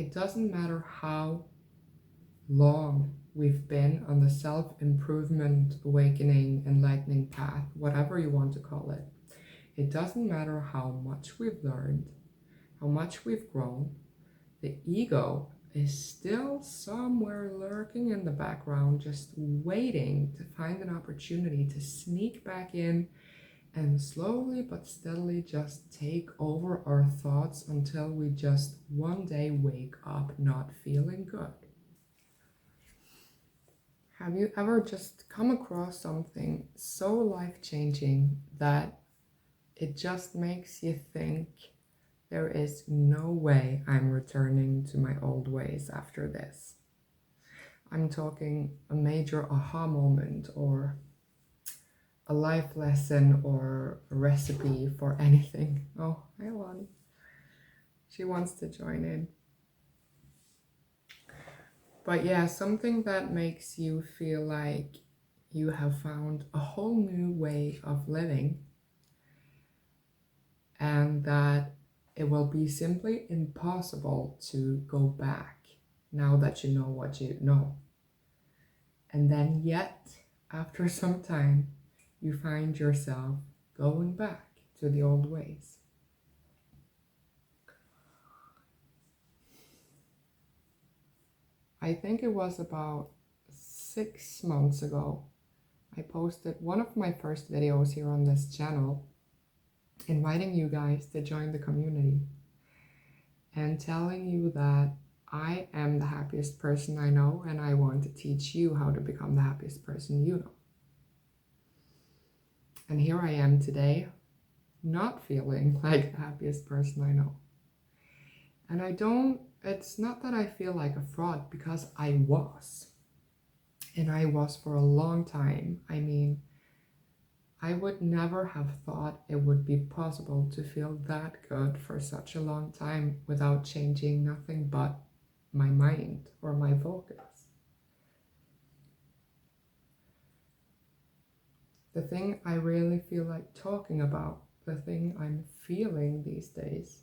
It doesn't matter how long we've been on the self-improvement, awakening, enlightening path, whatever you want to call it. It doesn't matter how much we've learned, how much we've grown. The ego is still somewhere lurking in the background, just waiting to find an opportunity to sneak back in and slowly but steadily just take over our thoughts until we just one day wake up not feeling good. Have you ever just come across something so life-changing that it just makes you think there is no way I'm returning to my old ways after this? I'm talking a major aha moment or a life lesson or a recipe for anything. Oh, hi Lonnie. She wants to join in. But yeah, something that makes you feel like you have found a whole new way of living and that it will be simply impossible to go back now that you know what you know. And then yet, after some time, you find yourself going back to the old ways. I think it was about 6 months ago, I posted one of my first videos here on this channel, inviting you guys to join the community and telling you that I am the happiest person I know and I want to teach you how to become the happiest person you know. And here I am today, not feeling like the happiest person I know. And it's not that I feel like a fraud, because I was. And I was for a long time. I mean, I would never have thought it would be possible to feel that good for such a long time without changing nothing but my mind or my focus. The thing I really feel like talking about, the thing I'm feeling these days,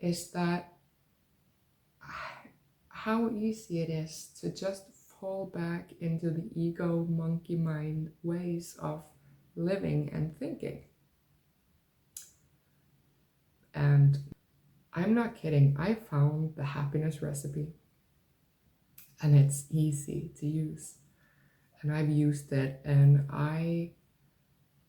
is that how easy it is to just fall back into the ego monkey mind ways of living and thinking. And I'm not kidding, I found the happiness recipe and it's easy to use. And I've used it and I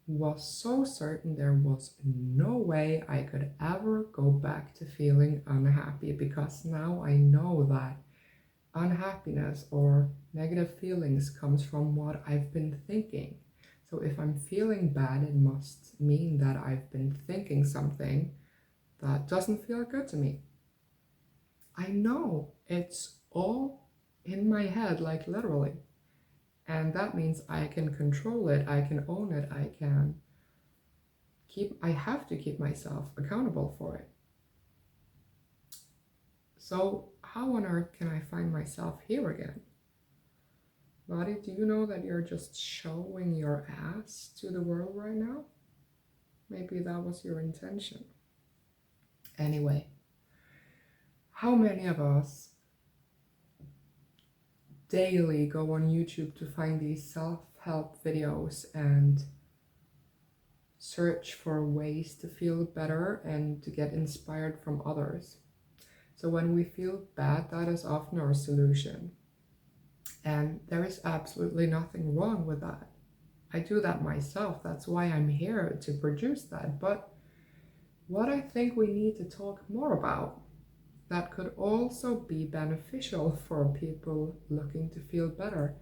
was so certain there was no way I could ever go back to feeling unhappy, because now I know that unhappiness or negative feelings comes from what I've been thinking. So if I'm feeling bad, it must mean that I've been thinking something that doesn't feel good to me. I know it's all in my head, like literally. And that means I can control it, I can own it, I have to keep myself accountable for it. So how on earth can I find myself here again? Body, do you know that you're just showing your ass to the world right now? Maybe that was your intention. Anyway, how many of us daily go on YouTube to find these self-help videos and search for ways to feel better and to get inspired from others? So when we feel bad, that is often our solution. And there is absolutely nothing wrong with that. I do that myself. That's why I'm here to produce that. But what I think we need to talk more about that could also be beneficial for people looking to feel better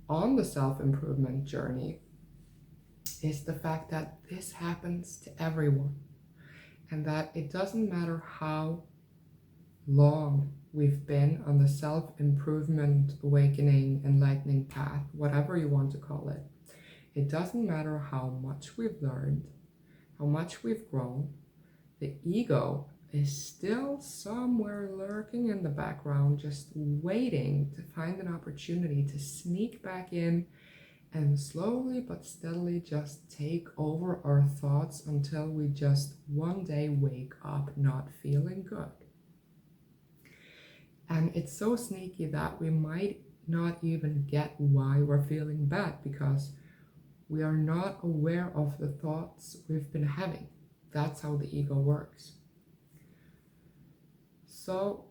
on the self-improvement journey is the fact that this happens to everyone, and that it doesn't matter how long we've been on the self-improvement, awakening, enlightening path, whatever you want to call it. It doesn't matter how much we've learned, how much we've grown. The ego is still somewhere lurking in the background, just waiting to find an opportunity to sneak back in and slowly but steadily just take over our thoughts until we just one day wake up not feeling good. it's so sneaky that we might not even get why we're feeling bad because we are not aware of the thoughts we've been having. That's how the ego works. So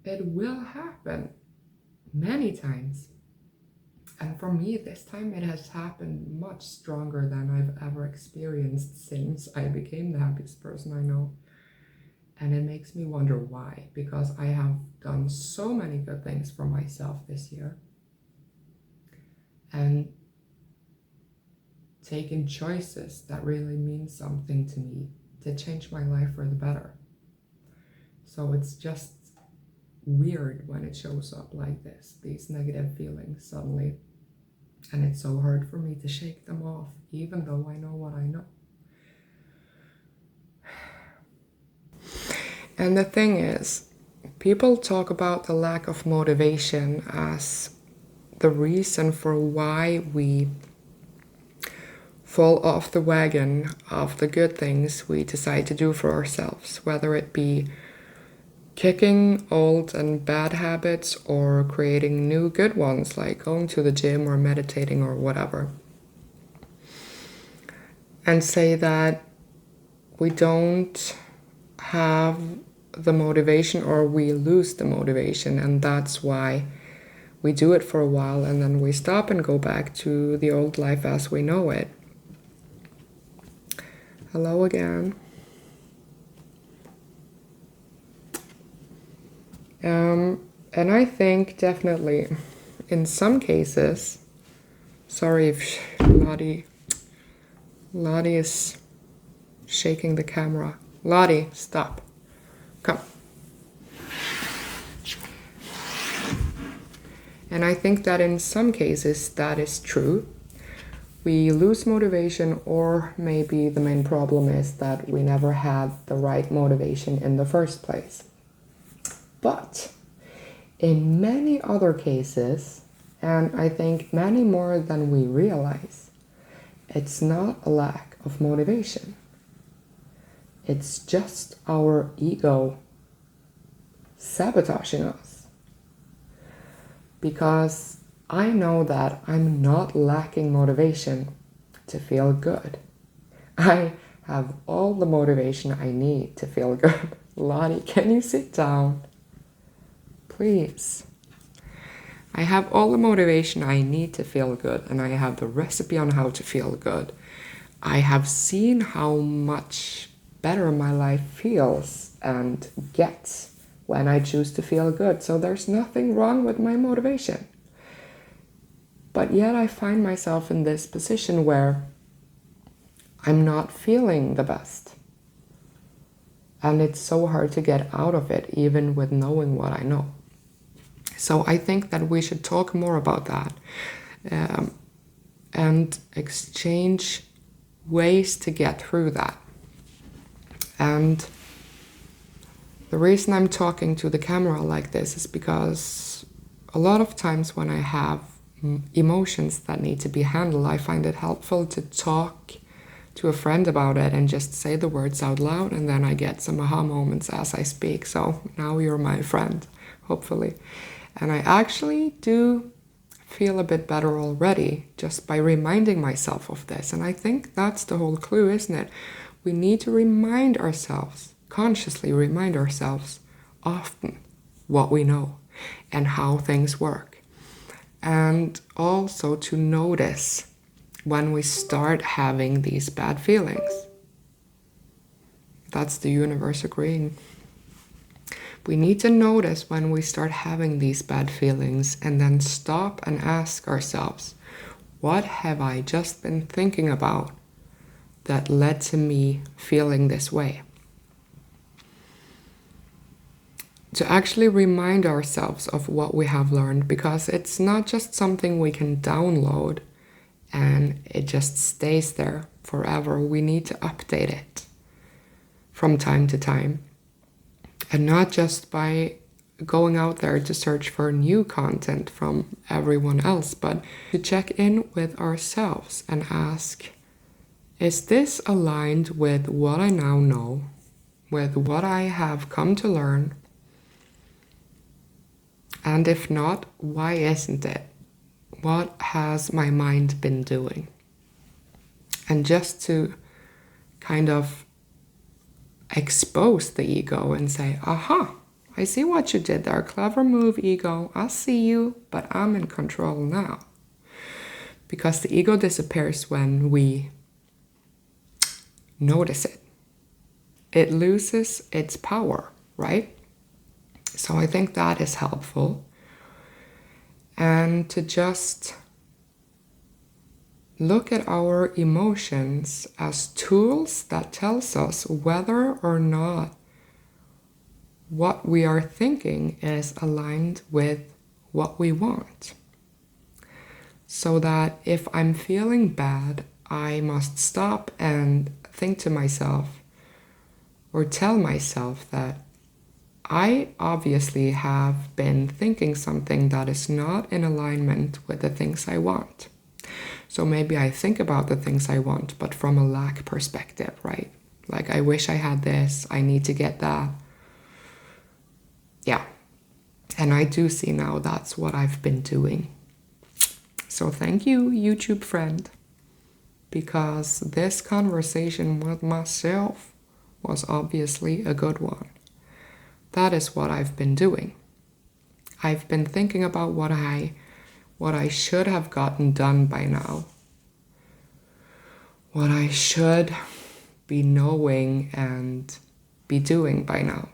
it will happen many times. And for me, this time it has happened much stronger than I've ever experienced since I became the happiest person I know. And it makes me wonder why, because I have done so many good things for myself this year and taken choices that really mean something to me to change my life for the better. So it's just weird when it shows up like this, these negative feelings suddenly. And it's so hard for me to shake them off, even though I know what I know. And the thing is, people talk about the lack of motivation as the reason for why we fall off the wagon of the good things we decide to do for ourselves, whether it be kicking old and bad habits or creating new good ones like going to the gym or meditating or whatever. And say that we don't have the motivation or we lose the motivation, and that's why we do it for a while and then we stop and go back to the old life as we know it. Hello again. And I think definitely in some cases, sorry if Lottie is shaking the camera. Lottie, stop. Come. And I think that in some cases that is true. We lose motivation, or maybe the main problem is that we never had the right motivation in the first place. But in many other cases, and I think many more than we realize, it's not a lack of motivation. It's just our ego sabotaging us. Because I know that I'm not lacking motivation to feel good. I have all the motivation I need to feel good. Lottie, can you sit down? Please. I have all the motivation I need to feel good, and I have the recipe on how to feel good. I have seen how much better my life feels and gets when I choose to feel good. So there's nothing wrong with my motivation. But yet I find myself in this position where I'm not feeling the best. And it's so hard to get out of it, even with knowing what I know. So I think that we should talk more about that and exchange ways to get through that. And the reason I'm talking to the camera like this is because a lot of times when I have emotions that need to be handled, I find it helpful to talk to a friend about it and just say the words out loud, and then I get some aha moments as I speak. So now you're my friend, hopefully. And I actually do feel a bit better already just by reminding myself of this. And I think that's the whole clue, isn't it? We need to remind ourselves, consciously remind ourselves often what we know and how things work. And also to notice when we start having these bad feelings. That's the universe agreeing. We need to notice when we start having these bad feelings and then stop and ask ourselves, what have I just been thinking about that led to me feeling this way? To actually remind ourselves of what we have learned, because it's not just something we can download and it just stays there forever. We need to update it from time to time. And not just by going out there to search for new content from everyone else, but to check in with ourselves and ask, is this aligned with what I now know, with what I have come to learn? And if not, why isn't it? What has my mind been doing? And just to kind of expose the ego and say, aha, I see what you did there. Clever move, ego. I see you, but I'm in control now. Because the ego disappears when we notice it. It loses its power, right? So I think that is helpful. And to just look at our emotions as tools that tells us whether or not what we are thinking is aligned with what we want. So that if I'm feeling bad, I must stop and think to myself or tell myself that I obviously have been thinking something that is not in alignment with the things I want. So maybe I think about the things I want, but from a lack perspective, right? Like, I wish I had this, I need to get that. Yeah. And I do see now that's what I've been doing. So thank you, YouTube friend, because this conversation with myself was obviously a good one. That is what I've been doing. I've been thinking about what I should have gotten done by now. What I should be knowing and be doing by now.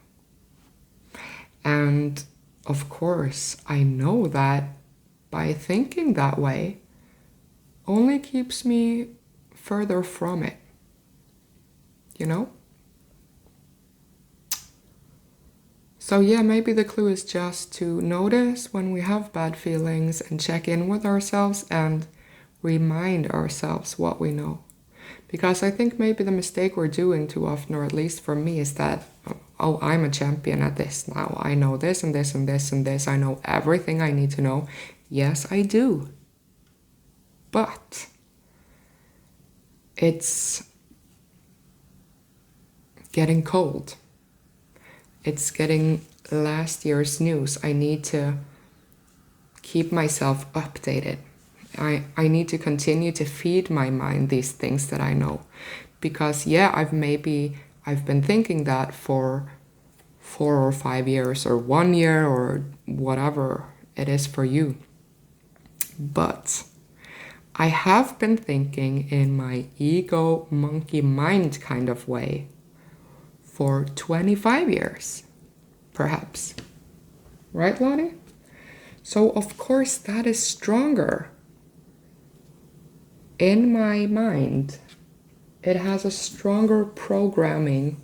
And of course, I know that by thinking that way only keeps me further from it. You know? So yeah, maybe the clue is just to notice when we have bad feelings and check in with ourselves and remind ourselves what we know. Because I think maybe the mistake we're doing too often, or at least for me, is that, oh, I'm a champion at this now. I know this and this and this and this. I know everything I need to know. Yes, I do. But it's getting cold. It's getting last year's news. I need to keep myself updated. I need to continue to feed my mind these things that I know. Because yeah, I've been thinking that for 4 or 5 years or 1 year or whatever it is for you. But I have been thinking in my ego monkey mind kind of way for 25 years, perhaps. Right, Lottie? So of course that is stronger. In my mind, it has a stronger programming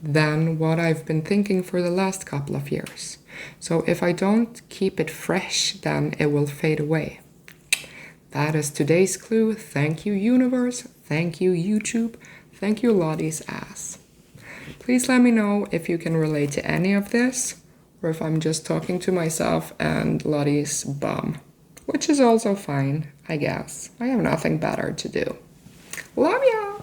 than what I've been thinking for the last couple of years. So if I don't keep it fresh, then it will fade away. That is today's clue. Thank you, universe. Thank you, YouTube. Thank you, Lottie's ass. Please let me know if you can relate to any of this, or if I'm just talking to myself and Lottie's bum, which is also fine, I guess. I have nothing better to do. Love ya!